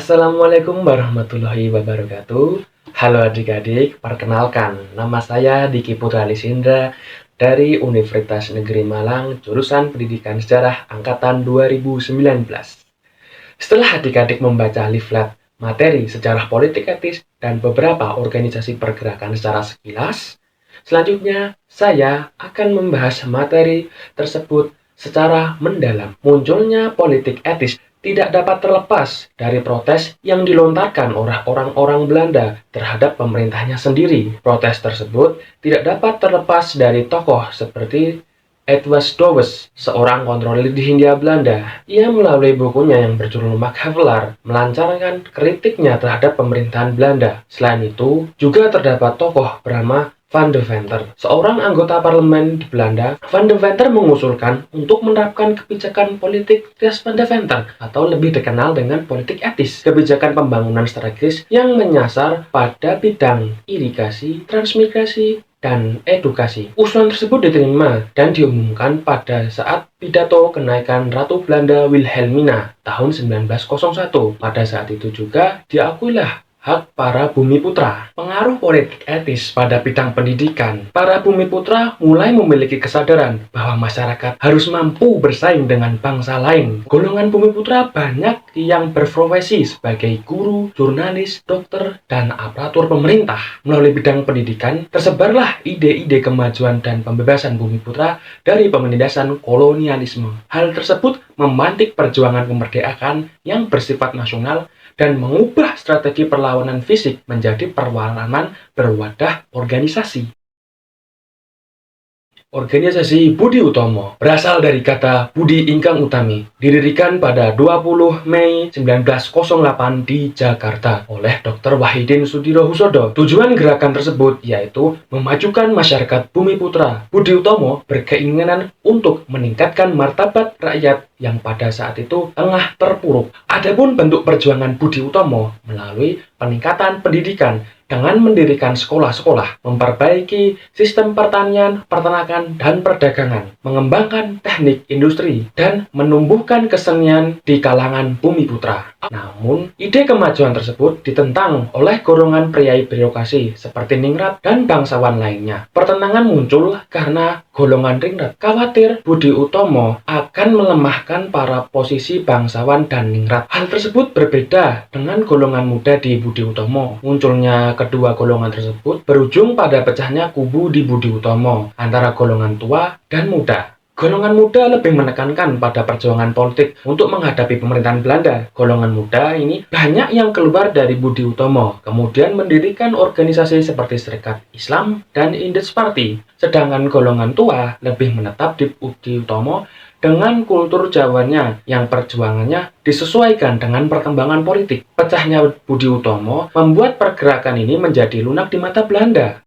Assalamualaikum warahmatullahi wabarakatuh. Halo adik-adik, perkenalkan, nama saya Diki Putra Lisindra dari Universitas Negeri Malang, jurusan Pendidikan Sejarah Angkatan 2019. Setelah adik-adik membaca leaflet materi sejarah politik etis dan beberapa organisasi pergerakan secara sekilas, selanjutnya saya akan membahas materi tersebut secara mendalam. Munculnya politik etis tidak dapat terlepas dari protes yang dilontarkan oleh orang-orang Belanda terhadap pemerintahnya sendiri. Protes tersebut tidak dapat terlepas dari tokoh seperti Edward Dowes, seorang kontrolir di Hindia Belanda. Ia melalui bukunya yang berjudul Machiavelli melancarkan kritiknya terhadap pemerintahan Belanda. Selain itu, juga terdapat tokoh bernama Van Deventer, seorang anggota parlemen di Belanda. Van Deventer mengusulkan untuk menerapkan kebijakan politik Ries Van Deventer atau lebih dikenal dengan politik etis, kebijakan pembangunan strategis yang menyasar pada bidang irigasi, transmigrasi, dan edukasi. Usulan tersebut diterima dan diumumkan pada saat pidato kenaikan Ratu Belanda Wilhelmina tahun 1901. Pada saat itu juga diakuilah hak para bumiputra. Pengaruh politik etis pada bidang pendidikan. Para bumiputra mulai memiliki kesadaran bahwa masyarakat harus mampu bersaing dengan bangsa lain. Golongan bumiputra banyak yang berprofesi sebagai guru, jurnalis, dokter, dan aparatur pemerintah. Melalui bidang pendidikan, tersebarlah ide-ide kemajuan dan pembebasan bumiputra dari penindasan kolonialisme. Hal tersebut memantik perjuangan kemerdekaan yang bersifat nasional dan mengubah strategi perlawanan fisik menjadi perlawanan berwadah organisasi. Organisasi Budi Utomo berasal dari kata Budi Ingkang Utami, didirikan pada 20 Mei 1908 di Jakarta oleh Dr. Wahidin Sudirohusodo. Tujuan gerakan tersebut yaitu memajukan masyarakat Bumiputra. Budi Utomo berkeinginan untuk meningkatkan martabat rakyat yang pada saat itu tengah terpuruk. Adapun bentuk perjuangan Budi Utomo melalui peningkatan pendidikan dengan mendirikan sekolah-sekolah, memperbaiki sistem pertanian, peternakan, dan perdagangan, mengembangkan teknik industri, dan menumbuhkan kesenian di kalangan bumiputra. Namun, ide kemajuan tersebut ditentang oleh golongan priai birokrasi seperti Ningrat dan bangsawan lainnya. Pertentangan muncul karena golongan Ningrat khawatir Budi Utomo akan melemahkan para posisi bangsawan dan Ningrat. Hal tersebut berbeda dengan golongan muda di Budi Utomo. Munculnya kedua golongan tersebut berujung pada pecahnya kubu di Budi Utomo antara golongan tua dan muda. Golongan muda lebih menekankan pada perjuangan politik untuk menghadapi pemerintahan Belanda. Golongan muda ini banyak yang keluar dari Budi Utomo, kemudian mendirikan organisasi seperti Serikat Islam dan Indes Party. Sedangkan golongan tua lebih menetap di Budi Utomo dengan kultur Jawanya yang perjuangannya disesuaikan dengan perkembangan politik. Pecahnya Budi Utomo membuat pergerakan ini menjadi lunak di mata Belanda.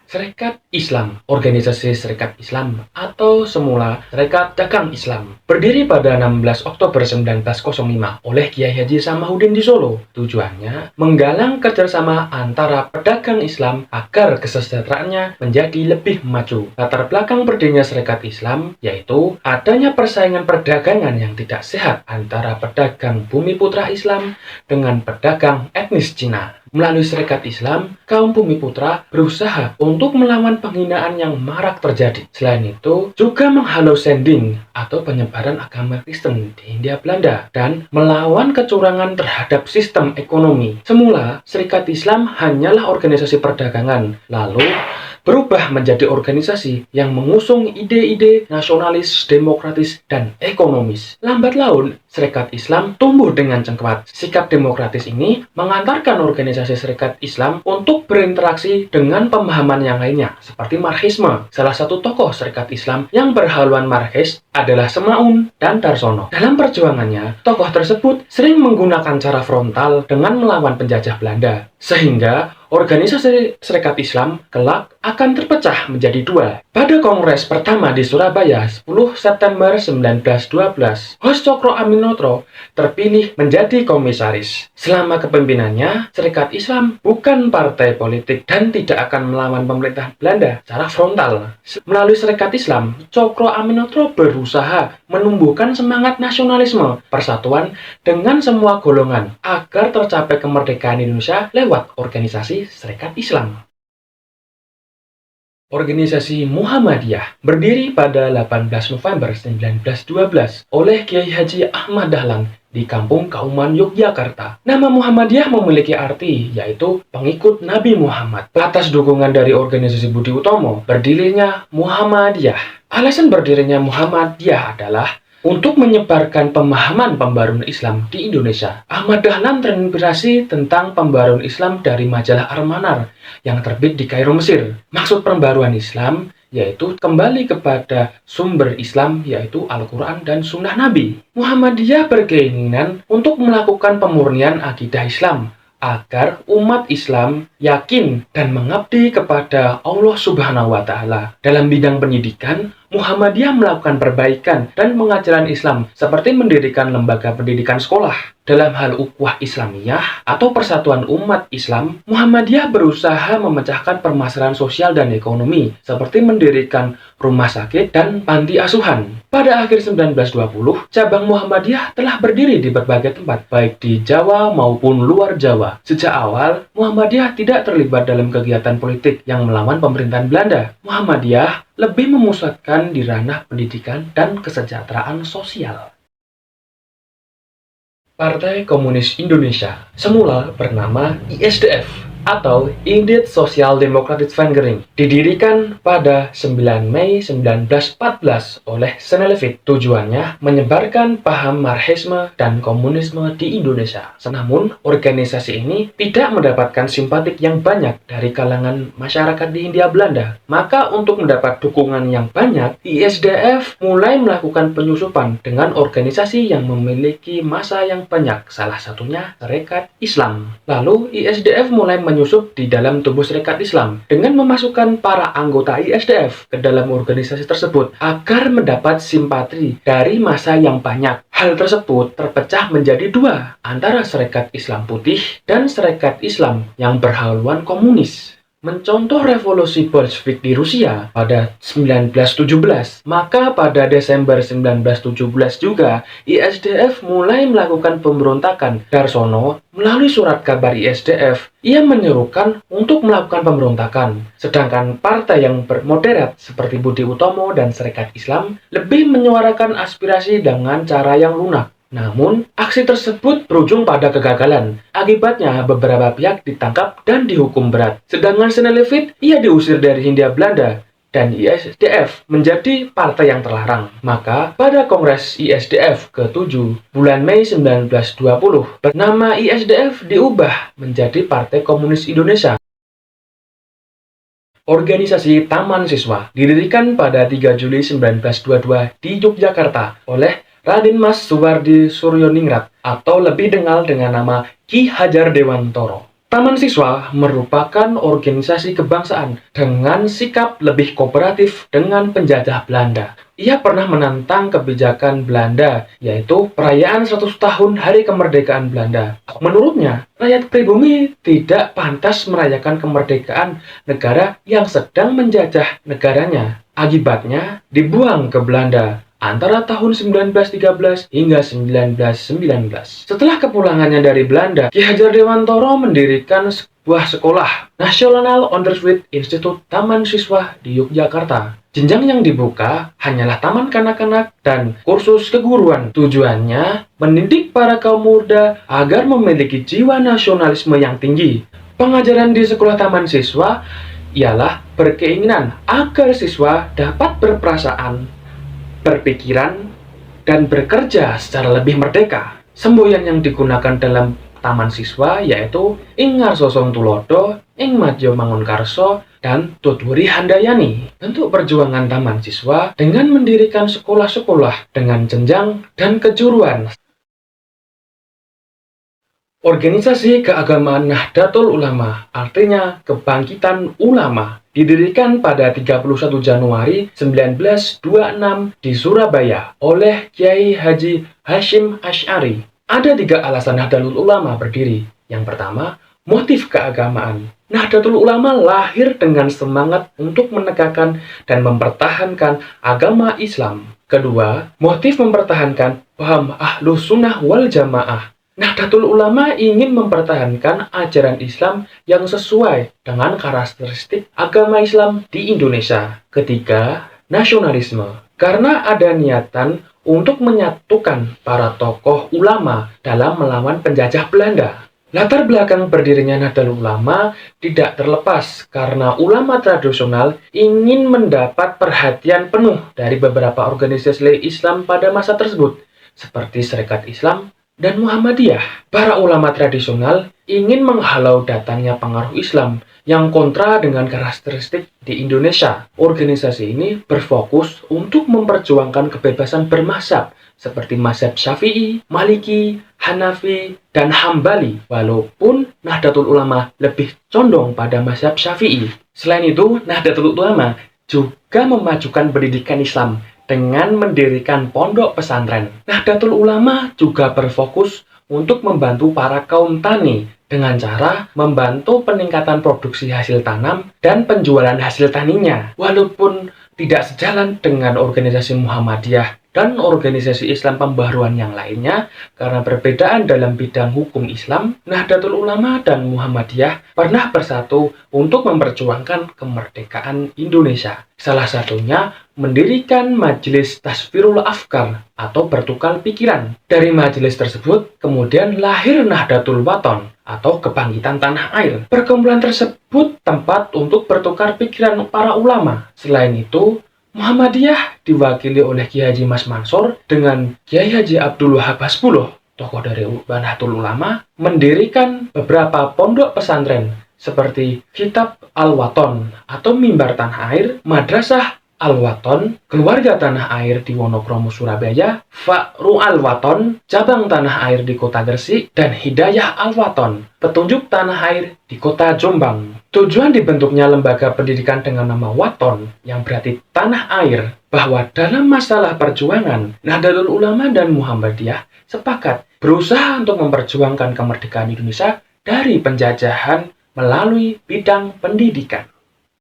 Serikat Islam, organisasi Serikat Islam atau semula Serikat Dagang Islam, berdiri pada 16 Oktober 1905 oleh Kiai Haji Samahuddin di Solo. Tujuannya menggalang kerjasama antara pedagang Islam agar kesejahteraannya menjadi lebih maju. Latar belakang berdirinya Serikat Islam yaitu adanya persaingan perdagangan yang tidak sehat antara pedagang bumiputra Islam dengan pedagang etnis Cina. Melalui Serikat Islam, kaum bumiputra berusaha untuk melawan penghinaan yang marak terjadi. Selain itu, juga menghalau sending atau penyebaran agama Kristen di Hindia Belanda dan melawan kecurangan terhadap sistem ekonomi. Semula, Serikat Islam hanyalah organisasi perdagangan, lalu berubah menjadi organisasi yang mengusung ide-ide nasionalis, demokratis, dan ekonomis. Lambat laun, Serikat Islam tumbuh dengan cengkewat. Sikap demokratis ini mengantarkan organisasi Serikat Islam untuk berinteraksi dengan pemahaman yang lainnya, seperti Marxisme. Salah satu tokoh Serikat Islam yang berhaluan Marxis adalah Semaun dan Darsono. Dalam perjuangannya, tokoh tersebut sering menggunakan cara frontal dengan melawan penjajah Belanda, sehingga organisasi Serikat Islam kelak akan terpecah menjadi dua. Pada Kongres pertama di Surabaya 10 September 1912, Hos Cokro Aminoto terpilih menjadi komisaris. Selama kepemimpinannya, Serikat Islam bukan partai politik dan tidak akan melawan pemerintah Belanda secara frontal. Melalui Serikat Islam, Cokro Aminoto berusaha menumbuhkan semangat nasionalisme, persatuan dengan semua golongan agar tercapai kemerdekaan Indonesia lewat organisasi Serikat Islam. Organisasi Muhammadiyah berdiri pada 18 November 1912 oleh Kiai Haji Ahmad Dahlan di Kampung Kauman, Yogyakarta. Nama Muhammadiyah memiliki arti, yaitu pengikut Nabi Muhammad. Atas dukungan dari organisasi Budi Utomo, berdirinya Muhammadiyah. Alasan berdirinya Muhammadiyah adalah untuk menyebarkan pemahaman pembaruan Islam di Indonesia. Ahmad Dahlan terinspirasi tentang pembaruan Islam dari majalah Al-Manar yang terbit di Kairo, Mesir. Maksud pembaruan Islam yaitu kembali kepada sumber Islam, yaitu Al-Quran dan Sunnah Nabi. Muhammadiyah berkeinginan untuk melakukan pemurnian akidah Islam agar umat Islam yakin dan mengabdi kepada Allah Subhanahu wa Ta'ala. Dalam bidang pendidikan, Muhammadiyah melakukan perbaikan dan pengajaran Islam seperti mendirikan lembaga pendidikan sekolah. Dalam hal ukhuwah Islamiyah atau persatuan umat Islam, Muhammadiyah berusaha memecahkan permasalahan sosial dan ekonomi seperti mendirikan rumah sakit dan panti asuhan. Pada akhir 1920, cabang Muhammadiyah telah berdiri di berbagai tempat, baik di Jawa maupun luar Jawa. Sejak awal, Muhammadiyah tidak terlibat dalam kegiatan politik yang melawan pemerintahan Belanda. Muhammadiyah lebih memusatkan di ranah pendidikan dan kesejahteraan sosial. Partai Komunis Indonesia semula bernama ISDF atau Indiet Social Democratic Vereniging, didirikan pada 9 Mei 1914 oleh Senelevit. Tujuannya menyebarkan paham Marxisme dan komunisme di Indonesia. Namun, organisasi ini tidak mendapatkan simpatik yang banyak dari kalangan masyarakat di Hindia Belanda. Maka untuk mendapat dukungan yang banyak, ISDF mulai melakukan penyusupan dengan organisasi yang memiliki massa yang banyak, salah satunya Serikat Islam. Lalu, ISDF mulai menyusup di dalam tubuh Serikat Islam dengan memasukkan para anggota ISDF ke dalam organisasi tersebut agar mendapat simpati dari massa yang banyak. Hal tersebut terpecah menjadi dua, antara Serikat Islam Putih dan Serikat Islam yang berhaluan komunis. Mencontoh revolusi Bolshevik di Rusia pada 1917, maka pada Desember 1917 juga ISDF mulai melakukan pemberontakan. Darsono melalui surat kabar ISDF, ia menyerukan untuk melakukan pemberontakan. Sedangkan partai yang bermoderat seperti Budi Utomo dan Serikat Islam lebih menyuarakan aspirasi dengan cara yang lunak. Namun, aksi tersebut berujung pada kegagalan. Akibatnya, beberapa pihak ditangkap dan dihukum berat. Sedangkan Senelevit, ia diusir dari Hindia Belanda, dan ISDF menjadi partai yang terlarang. Maka, pada Kongres ISDF ke-7 bulan Mei 1920, bernama ISDF diubah menjadi Partai Komunis Indonesia. Organisasi Taman Siswa didirikan pada 3 Juli 1922 di Yogyakarta oleh Raden Mas Suwardi Suryoningrat atau lebih dikenal dengan nama Ki Hajar Dewantoro. Taman Siswa merupakan organisasi kebangsaan dengan sikap lebih kooperatif dengan penjajah Belanda. Ia pernah menantang kebijakan Belanda, yaitu perayaan 100 tahun Hari Kemerdekaan Belanda. Menurutnya, rakyat pribumi tidak pantas merayakan kemerdekaan negara yang sedang menjajah negaranya. Akibatnya, dibuang ke Belanda antara tahun 1913 hingga 1919. Setelah kepulangannya dari Belanda, Ki Hajar Dewantoro mendirikan sebuah sekolah, National Undergraduate Institute Taman Siswa di Yogyakarta. Jenjang yang dibuka hanyalah taman kanak-kanak dan kursus keguruan. Tujuannya mendidik para kaum muda agar memiliki jiwa nasionalisme yang tinggi. Pengajaran di sekolah taman siswa ialah berkeinginan agar siswa dapat berperasaan, berpikiran, dan bekerja secara lebih merdeka. Semboyan yang digunakan dalam taman siswa yaitu Ing Ngarso Tulodo, Ing Madya Mangunkarso, dan Tutwuri Handayani. Bentuk perjuangan taman siswa dengan mendirikan sekolah-sekolah dengan jenjang dan kejuruan. Organisasi keagamaan Nahdlatul Ulama, artinya kebangkitan ulama, didirikan pada 31 Januari 1926 di Surabaya oleh Kiai Haji Hasyim Asy'ari. Ada 3 alasan Nahdlatul Ulama berdiri. Yang pertama, motif keagamaan. Nahdlatul Ulama lahir dengan semangat untuk menegakkan dan mempertahankan agama Islam. Kedua, motif mempertahankan paham Ahlus Sunnah wal Jamaah. Nahdlatul Ulama ingin mempertahankan ajaran Islam yang sesuai dengan karakteristik agama Islam di Indonesia. Ketiga, nasionalisme. Karena ada niatan untuk menyatukan para tokoh ulama dalam melawan penjajah Belanda. Latar belakang berdirinya Nahdlatul Ulama tidak terlepas karena ulama tradisional ingin mendapat perhatian penuh dari beberapa organisasi Islam pada masa tersebut, seperti Serikat Islam dan Muhammadiyah. Para ulama tradisional ingin menghalau datangnya pengaruh Islam yang kontra dengan karakteristik di Indonesia. Organisasi ini berfokus untuk memperjuangkan kebebasan bermazhab seperti mazhab Syafi'i, Maliki, Hanafi, dan Hambali, walaupun Nahdlatul Ulama lebih condong pada mazhab Syafi'i. Selain itu, Nahdlatul Ulama juga memajukan pendidikan Islam dengan mendirikan pondok pesantren. Nahdlatul Ulama juga berfokus untuk membantu para kaum tani dengan cara membantu peningkatan produksi hasil tanam dan penjualan hasil taninya. Walaupun tidak sejalan dengan organisasi Muhammadiyah dan organisasi Islam pembaharuan yang lainnya, karena perbedaan dalam bidang hukum Islam, Nahdlatul Ulama dan Muhammadiyah pernah bersatu untuk memperjuangkan kemerdekaan Indonesia. Salah satunya mendirikan Majelis Tasfirul Afkar atau bertukar pikiran. Dari majelis tersebut kemudian lahir Nahdlatul Wathon atau kebangkitan tanah air. Perkumpulan tersebut tempat untuk bertukar pikiran para ulama. Selain itu, Muhammadiyah diwakili oleh Kiai Haji Mas Mansur dengan Kiai Haji Abdul Wahab Hasbuloh, tokoh dari Nahdlatul Ulama, mendirikan beberapa pondok pesantren seperti Kitab Al-Wathon atau Mimbar Tanah Air, Madrasah Al-Wathon, Keluarga Tanah Air di Wonokromo, Surabaya, Fa'ru Al-Wathon, Cabang Tanah Air di Kota Gresik, dan Hidayah Al-Wathon, Petunjuk Tanah Air di Kota Jombang. Tujuan dibentuknya lembaga pendidikan dengan nama Wathon, yang berarti tanah air, bahwa dalam masalah perjuangan, Nahdlatul Ulama dan Muhammadiyah sepakat berusaha untuk memperjuangkan kemerdekaan Indonesia dari penjajahan melalui bidang pendidikan.